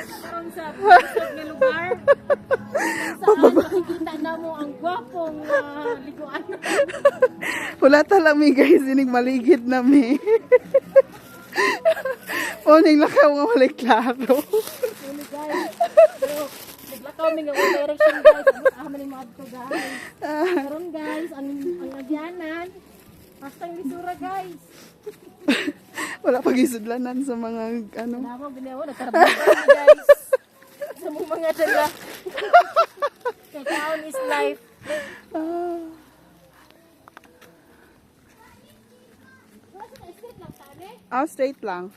Karon sa busog nga lugar. Saan makikita na mo ang gwapong liguan. Wala talami guys, inig maligid na mi. Uning lakaw nga walay klaro. Ano guys? Pero naglakaw mi nga one direction guys. Aman ni mga adto guys. Karon guys, ang agyanan. Hasta yung lisura guys. Wala pag-isudlanan sa mga ano. Namo ginawa nagkarabay guys. Sa mga dala. Kay kaon is life. Straight lang.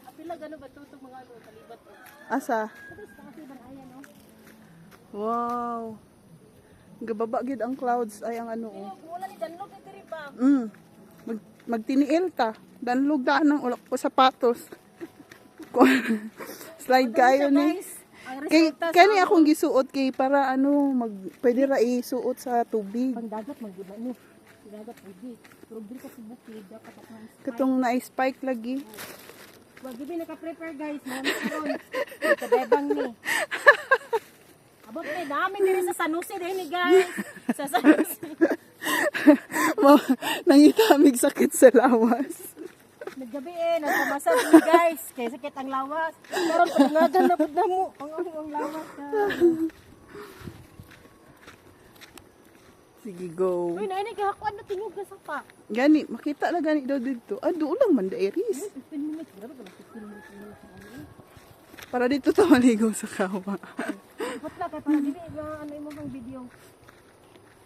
Apila gano ba to mga ano kalibat o. Asa? Tapos kasi ba ayan no? Wow. Gababa gid ang clouds ay ang ano oh. Wala ni danlog ni diri ba? Magtiniil ta. Danlog daan ng ulak ko sapatos. Slide kayo ni. Kay kani akong gisuot kay para ano pwede ra isuot sa tubig. Pang dagat magiba ni. Dagat pwede. Pero diri kasi bukid dapat ang Katong na-spike lagi. wag gibi naka-prepare guys. Mga karon. Kadebang ni. Abot ni dami diri sa Sanusi din ni guys. Sa Sanusi. Nangitamig sakit sa lawas. Naggabi nagpamasad ni guys. Kay sakit ang lawas. Karon palingagan na pud namo ang lawas. Sige, go. Uy, nainay gahakuan na tingog ka sa pa. Gani, makita na gani daw dito. Doon lang man, dairis. 15 minutes. Grabe ka na 15 minutes. Para dito ta maligo sa kawa. Ba't na kay para dili ano imo ang video.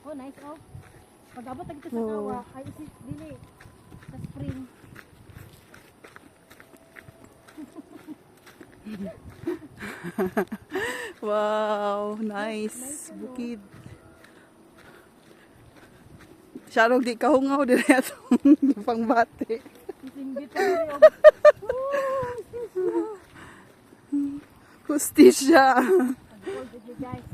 Oh, nice oh. Pag-abot na kita sa kawa, ay isi dili sa spring. Wow, nice. Bukid. Sharog di kahungaw diri atong pangbati. Singgit na Hustisya. rin guys.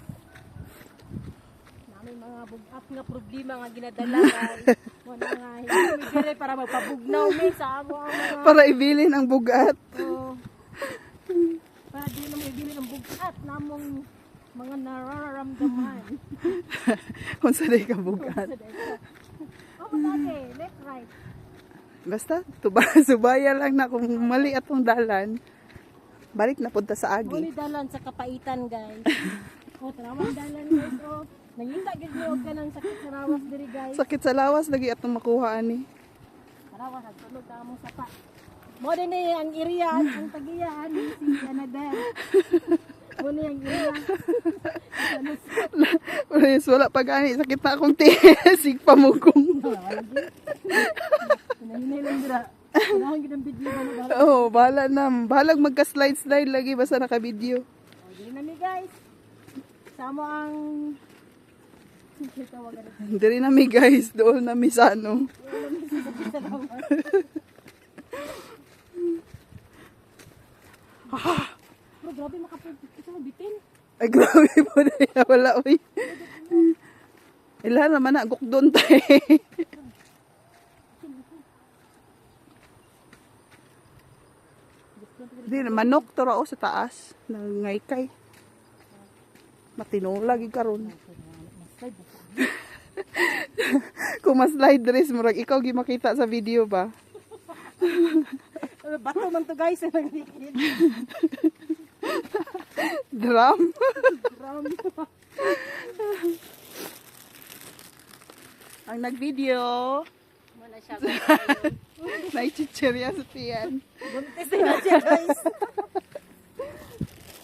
Namin mga bugat nga problema nga ginadala guys. Wala nga hindi para magpabugnaw mi sa amo ang mga Para ibilin ang bugat. oh, para di na maibili ng bugat namong mga nararamdaman. Kung sa ka bugat. Oh, lagi, left, right. Basta, subaya lang na kung mali atong dalan. Balik na punta sa agi. Muli dalan sa kapaitan guys. O, tarawang dalan guys. O, nanginta gilmiog ka ng sakit sa rawas diri guys. Sakit sa lawas lagi atong makuha ani. Tarawas, nagtulog ka mong sapa. Mo din ang iriya, ang tagiyaan, si Canada. Mo ni ang iriya. Yes, wala pa gani. Sakit na akong tiisig pamugong. Hinahinay lang dira. Kailangan ginang video ba na bahala. Oo, bahala na. Bahalag magka-slide-slide lagi basta naka-video. O, dili na mi guys. Samo ang... Tawagan na. Diri na mi guys, doon na mi sa ano. Bro, grabe makapagpit ka bitin. Ay, grabe po na yan. Wala, uy. Ilan naman na, gukdon tayo. Di, manok to rao sa taas. Nangaykay. Matinulag yung karon. Kung mas slide dress, murag ikaw gimakita sa video ba? Bato man to guys. Naglikid. Drum. Drum. Ang nag-video, Wala siya. naichichirya sa tiyan. Buntis na siya guys.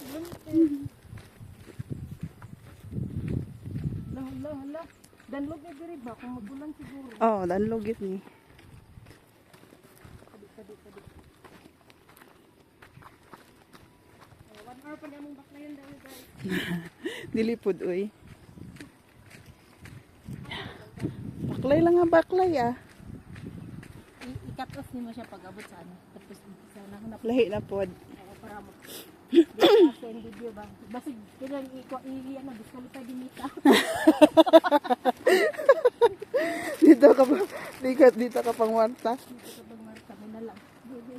Buntis. Hala. Danlog na diri ba? Kung magulan siguro. Oh, danlogit ni. Kadi. 1 hour pa namang baklayan daw guys. Dilipod, uy. Baklay lang nga baklay, ah. I-cut off ni mo siya pag abot sa ano. Tapos sa nahanap. Lahi na pod. Para mo. Sa video ba? Basig kailan ano, disqualify din ita. Dito ka pang warta. Dito ka bang marka mo na lang.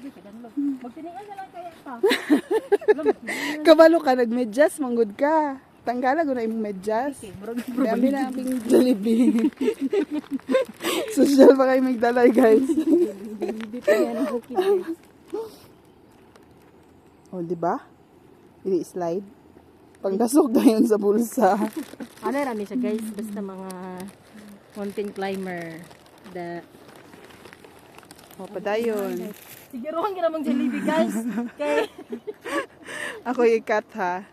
Di ka danlog. Magtinian na lang kaya ta. Kabalo ka, nagmedyas, manggod ka. Tanggala ko na imong medyas. Okay, bro. Dami na aming Jollibee. Social pa kayo magdalay, guys. Hindi pa yan ang bukid, guys. O, di ba? Ili slide. Pangdasog na yun sa bulsa. Ano rami siya, guys? Basta mga mountain climber. O, padayon. Siguro ang ginamang Jollibee, guys. Kay Ako ikat, ha.